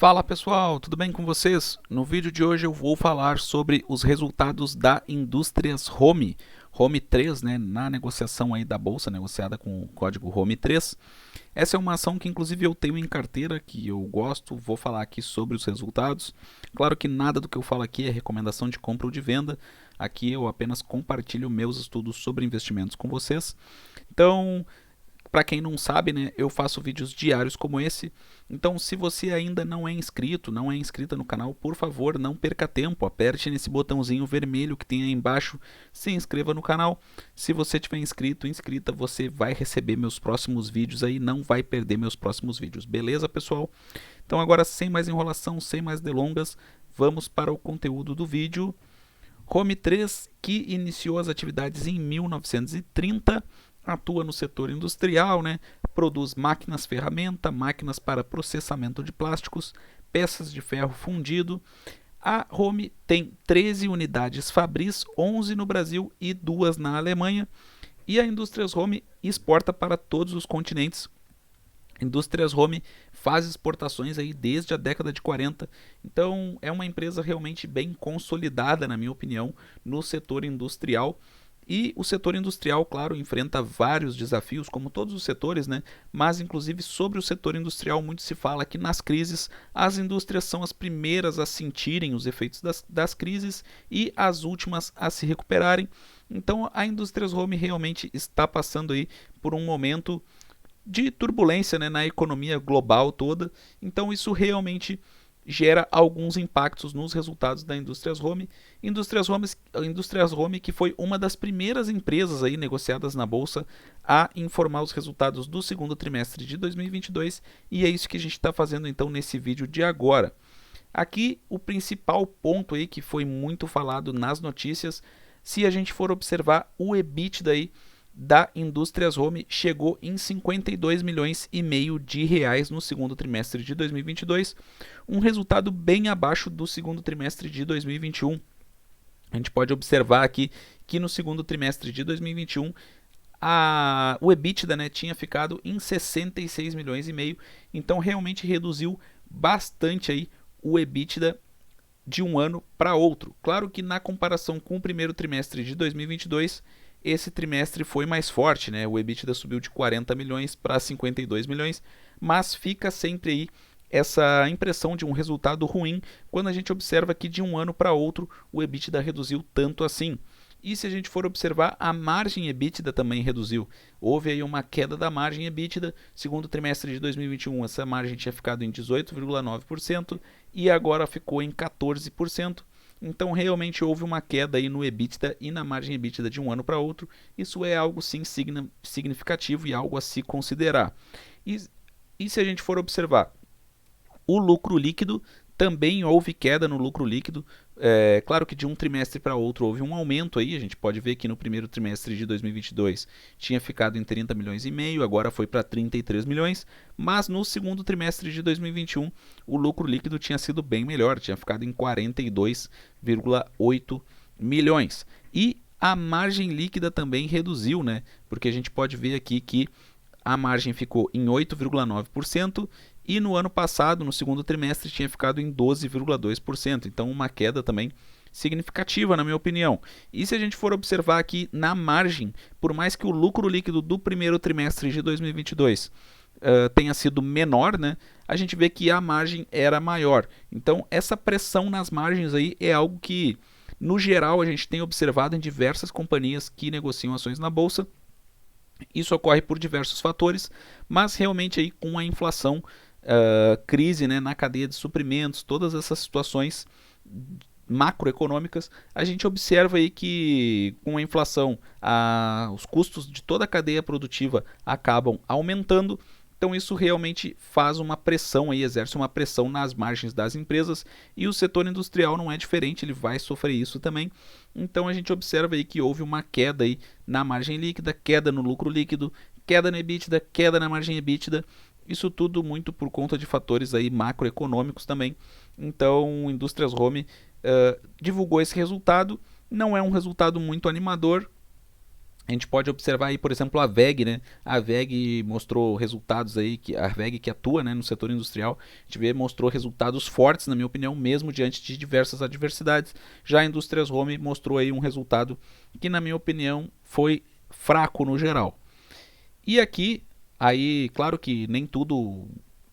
Fala pessoal, tudo bem com vocês? No vídeo de hoje eu vou falar sobre os resultados da Indústrias Home, Home 3, né, na negociação aí da bolsa, negociada com o código Home 3. Essa é uma ação que inclusive eu tenho em carteira, que eu gosto, vou falar aqui sobre os resultados. Claro que nada do que eu falo aqui é recomendação de compra ou de venda, aqui eu apenas compartilho meus estudos sobre investimentos com vocês. Então, para quem não sabe, né, eu faço vídeos diários como esse. Então, se você ainda não é inscrito, não é inscrita no canal, por favor, não perca tempo. Aperte nesse botãozinho vermelho que tem aí embaixo, se inscreva no canal. Se você tiver inscrito, inscrita, você vai receber meus próximos vídeos aí, não vai perder meus próximos vídeos. Beleza, pessoal? Então, agora, sem mais enrolação, sem mais delongas, vamos para o conteúdo do vídeo. Home 3, que iniciou as atividades em 1930, atua no setor industrial, né? Produz máquinas ferramenta, máquinas para processamento de plásticos, peças de ferro fundido. A Home tem 13 unidades Fabris, 11 no Brasil e 2 na Alemanha. E a Indústrias Home exporta para todos os continentes. Indústrias Home faz exportações aí desde a década de 40, então é uma empresa realmente bem consolidada, na minha opinião, no setor industrial. E o setor industrial, claro, enfrenta vários desafios, como todos os setores, né? Mas, inclusive, sobre o setor industrial, muito se fala que nas crises as indústrias são as primeiras a sentirem os efeitos das crises e as últimas a se recuperarem. Então, a Indústrias Home realmente está passando aí por um momento de turbulência, né, na economia global toda. Então, isso realmente gera alguns impactos nos resultados da Indústrias Home. Indústrias Home que foi uma das primeiras empresas aí negociadas na bolsa a informar os resultados do segundo trimestre de 2022, e é isso que a gente está fazendo então nesse vídeo de agora. Aqui o principal ponto aí que foi muito falado nas notícias, se a gente for observar o EBITDA aí da Indústrias Home chegou em 52 milhões e meio de reais no segundo trimestre de 2022, um resultado bem abaixo do segundo trimestre de 2021. A gente pode observar aqui que no segundo trimestre de 2021 o EBITDA, né, tinha ficado em 66 milhões e meio, então realmente reduziu bastante aí o EBITDA de um ano para outro. Claro que na comparação com o primeiro trimestre de 2022, esse trimestre foi mais forte, né? O EBITDA subiu de 40 milhões para 52 milhões, mas fica sempre aí essa impressão de um resultado ruim quando a gente observa que de um ano para outro o EBITDA reduziu tanto assim. E se a gente for observar, a margem EBITDA também reduziu. Houve aí uma queda da margem EBITDA. Segundo trimestre de 2021, essa margem tinha ficado em 18,9% e agora ficou em 14%. Então realmente houve uma queda aí no EBITDA e na margem EBITDA de um ano para outro. Isso é algo sim significativo e algo a se considerar. E se a gente for observar o lucro líquido, também houve queda no lucro líquido. Claro que de um trimestre para outro houve um aumento aí. A gente pode ver que no primeiro trimestre de 2022 tinha ficado em 30 milhões e meio, agora foi para 33 milhões. Mas no segundo trimestre de 2021 o lucro líquido tinha sido bem melhor, tinha ficado em 42,8 milhões. E a margem líquida também reduziu, né? Porque a gente pode ver aqui que a margem ficou em 8,9% e no ano passado, no segundo trimestre, tinha ficado em 12,2%. Então, uma queda também significativa, na minha opinião. E se a gente for observar aqui na margem, por mais que o lucro líquido do primeiro trimestre de 2022 tenha sido menor, né, a gente vê que a margem era maior. Então, essa pressão nas margens aí é algo que, no geral, a gente tem observado em diversas companhias que negociam ações na bolsa. Isso ocorre por diversos fatores, mas realmente aí com a inflação, crise, né, na cadeia de suprimentos, todas essas situações macroeconômicas, a gente observa aí que com a inflação os custos de toda a cadeia produtiva acabam aumentando. Então isso realmente faz uma pressão aí, exerce uma pressão nas margens das empresas, e o setor industrial não é diferente, ele vai sofrer isso também. Então a gente observa aí que houve uma queda aí na margem líquida, queda no lucro líquido, queda no EBITDA, queda na margem EBITDA. Isso tudo muito por conta de fatores aí macroeconômicos também. Então, Indústrias Home divulgou esse resultado. Não é um resultado muito animador, A gente pode observar aí, por exemplo, a WEG, né? A WEG mostrou resultados aí, que a WEG que atua, né, no setor industrial, a gente vê, mostrou resultados fortes, na minha opinião, mesmo diante de diversas adversidades. Já a Indústrias Home mostrou aí um resultado que, na minha opinião, foi fraco no geral. E aqui, aí, claro que nem tudo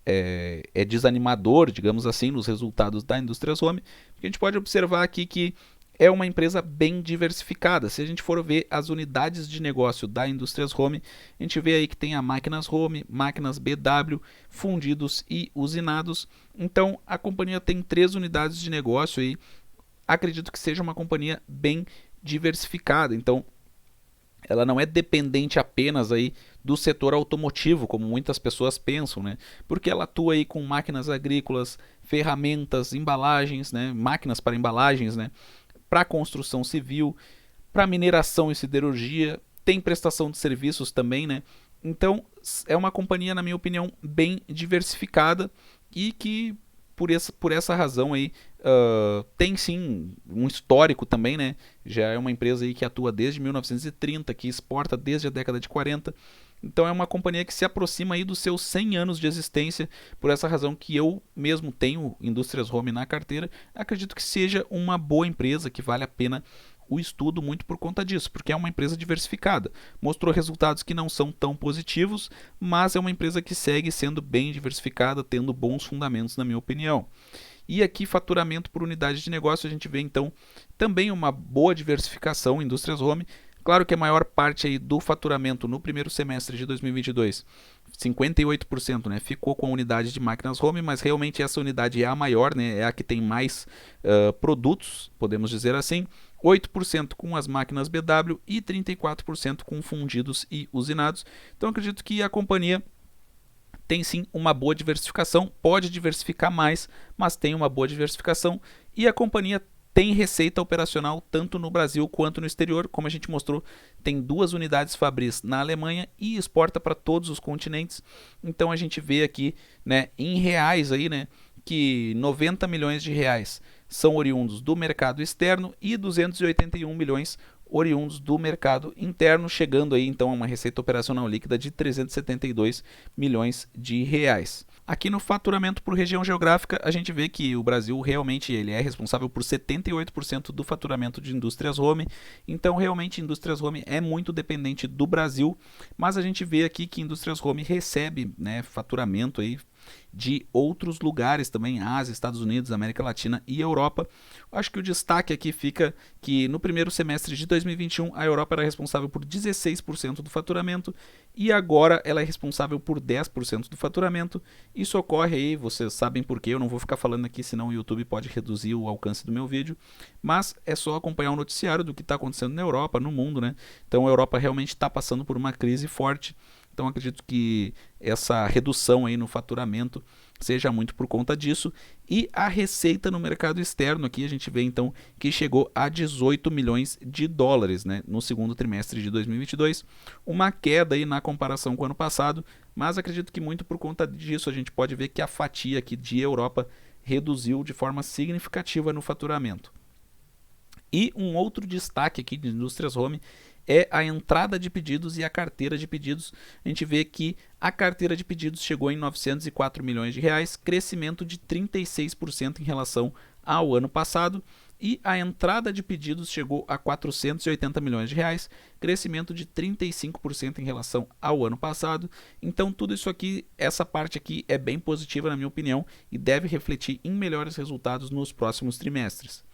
é desanimador, digamos assim, nos resultados da Indústrias Home, porque a gente pode observar aqui que é uma empresa bem diversificada. Se a gente for ver as unidades de negócio da Indústrias Home, a gente vê aí que tem a Máquinas Home, Máquinas BW, fundidos e usinados. Então a companhia tem 3 unidades de negócio aí. Acredito que seja uma companhia bem diversificada. Então ela não é dependente apenas aí do setor automotivo, como muitas pessoas pensam, né? Porque ela atua aí com máquinas agrícolas, ferramentas, embalagens, né? Máquinas para embalagens, né? Para construção civil, para mineração e siderurgia, tem prestação de serviços também, né? Então é uma companhia, na minha opinião, bem diversificada e que por essa razão aí tem sim um histórico também, né? Já é uma empresa aí que atua desde 1930, que exporta desde a década de 40. Então é uma companhia que se aproxima aí dos seus 100 anos de existência, por essa razão que eu mesmo tenho Indústrias Home na carteira, acredito que seja uma boa empresa, que vale a pena o estudo muito por conta disso, porque é uma empresa diversificada. Mostrou resultados que não são tão positivos, mas é uma empresa que segue sendo bem diversificada, tendo bons fundamentos, na minha opinião. E aqui, faturamento por unidade de negócio, a gente vê então também uma boa diversificação em Indústrias Home. Claro que a maior parte aí do faturamento no primeiro semestre de 2022, 58%, né, ficou com a unidade de máquinas home, mas realmente essa unidade é a maior, né, é a que tem mais produtos, podemos dizer assim. 8% com as máquinas BW e 34% com fundidos e usinados. Então acredito que a companhia tem sim uma boa diversificação, pode diversificar mais, mas tem uma boa diversificação e a companhia tem receita operacional tanto no Brasil quanto no exterior, como a gente mostrou, tem 2 unidades fabris na Alemanha e exporta para todos os continentes. Então a gente vê aqui, né, em reais aí, né, que 90 milhões de reais são oriundos do mercado externo e 281 milhões oriundos do mercado interno, chegando aí então a uma receita operacional líquida de 372 milhões de reais. Aqui no faturamento por região geográfica, a gente vê que o Brasil realmente ele é responsável por 78% do faturamento de Indústrias Home, então realmente Indústrias Home é muito dependente do Brasil, mas a gente vê aqui que Indústrias Home recebe, né, faturamento aí de outros lugares também, Ásia, Estados Unidos, América Latina e Europa. Acho que o destaque aqui fica que no primeiro semestre de 2021 a Europa era responsável por 16% do faturamento e agora ela é responsável por 10% do faturamento. Isso ocorre aí, vocês sabem por quê, eu não vou ficar falando aqui, senão o YouTube pode reduzir o alcance do meu vídeo, mas é só acompanhar o noticiário do que está acontecendo na Europa, no mundo, né? Então a Europa realmente está passando por uma crise forte. Então acredito que essa redução aí no faturamento seja muito por conta disso. E a receita no mercado externo aqui a gente vê então que chegou a 18 milhões de dólares, né, no segundo trimestre de 2022. Uma queda aí na comparação com o ano passado, mas acredito que muito por conta disso a gente pode ver que a fatia aqui de Europa reduziu de forma significativa no faturamento. E um outro destaque aqui de Indústrias Home é a entrada de pedidos e a carteira de pedidos. A gente vê que a carteira de pedidos chegou em 904 milhões de reais, crescimento de 36% em relação ao ano passado, e a entrada de pedidos chegou a 480 milhões de reais, crescimento de 35% em relação ao ano passado. Então tudo isso aqui, essa parte aqui é bem positiva na minha opinião e deve refletir em melhores resultados nos próximos trimestres.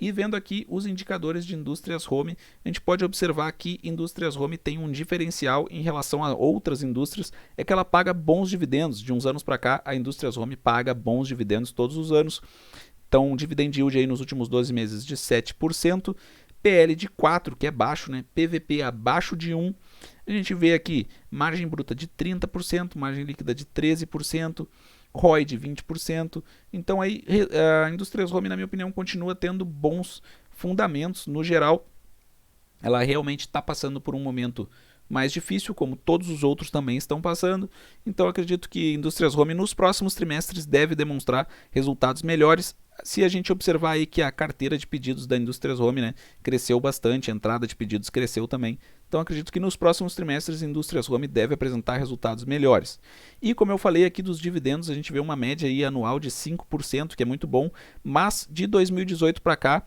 E vendo aqui os indicadores de Indústrias Home, a gente pode observar que Indústrias Home tem um diferencial em relação a outras indústrias, é que ela paga bons dividendos. De uns anos para cá, a Indústrias Home paga bons dividendos todos os anos. Então, dividend yield aí nos últimos 12 meses de 7%, PL de 4, que é baixo, né? PVP abaixo de 1. A gente vê aqui margem bruta de 30%, margem líquida de 13%, ROI de 20%. Então aí a Indústrias Home, na minha opinião, continua tendo bons fundamentos. No geral, ela realmente está passando por um momento mais difícil, como todos os outros também estão passando. Então acredito que Indústrias Home nos próximos trimestres deve demonstrar resultados melhores. Se a gente observar aí que a carteira de pedidos da Indústrias Home, né, cresceu bastante, a entrada de pedidos cresceu também. Então acredito que nos próximos trimestres a Indústrias Home deve apresentar resultados melhores. E como eu falei aqui dos dividendos, a gente vê uma média aí anual de 5%, que é muito bom, mas de 2018 para cá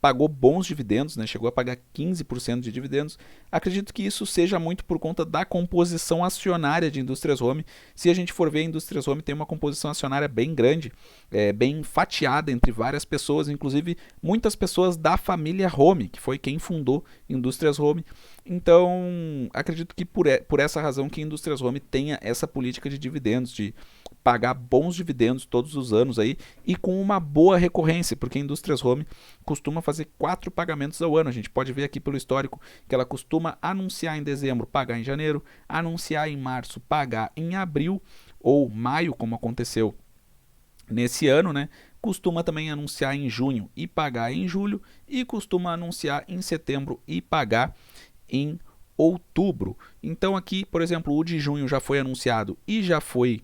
pagou bons dividendos, né? Chegou a pagar 15% de dividendos. Acredito que isso seja muito por conta da composição acionária de Indústrias Home. Se a gente for ver, a Indústrias Home tem uma composição acionária bem grande, bem fatiada entre várias pessoas, inclusive muitas pessoas da família Home, que foi quem fundou Indústrias Home. Então, acredito que por essa razão que a Indústrias Home tenha essa política de dividendos, de pagar bons dividendos todos os anos aí e com uma boa recorrência, porque a Indústrias Home costuma fazer 4 pagamentos ao ano. A gente pode ver aqui pelo histórico que ela costuma anunciar em dezembro, pagar em janeiro, anunciar em março, pagar em abril ou maio, como aconteceu nesse ano, né? Costuma também anunciar em junho e pagar em julho e costuma anunciar em setembro e pagar em outubro. Então aqui, por exemplo, o de junho já foi anunciado e já foi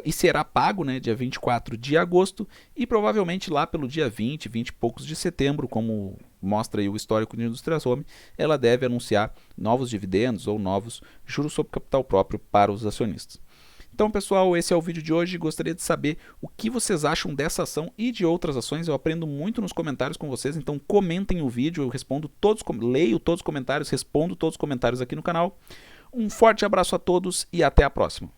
e será pago, né, dia 24 de agosto e provavelmente lá pelo dia 20 e poucos de setembro, como mostra aí o histórico de Indústrias Home, ela deve anunciar novos dividendos ou novos juros sobre capital próprio para os acionistas. Então, pessoal, esse é o vídeo de hoje. Gostaria de saber o que vocês acham dessa ação e de outras ações. Eu aprendo muito nos comentários com vocês, então comentem o vídeo, eu respondo todos, leio todos os comentários, respondo todos os comentários aqui no canal. Um forte abraço a todos e até a próxima.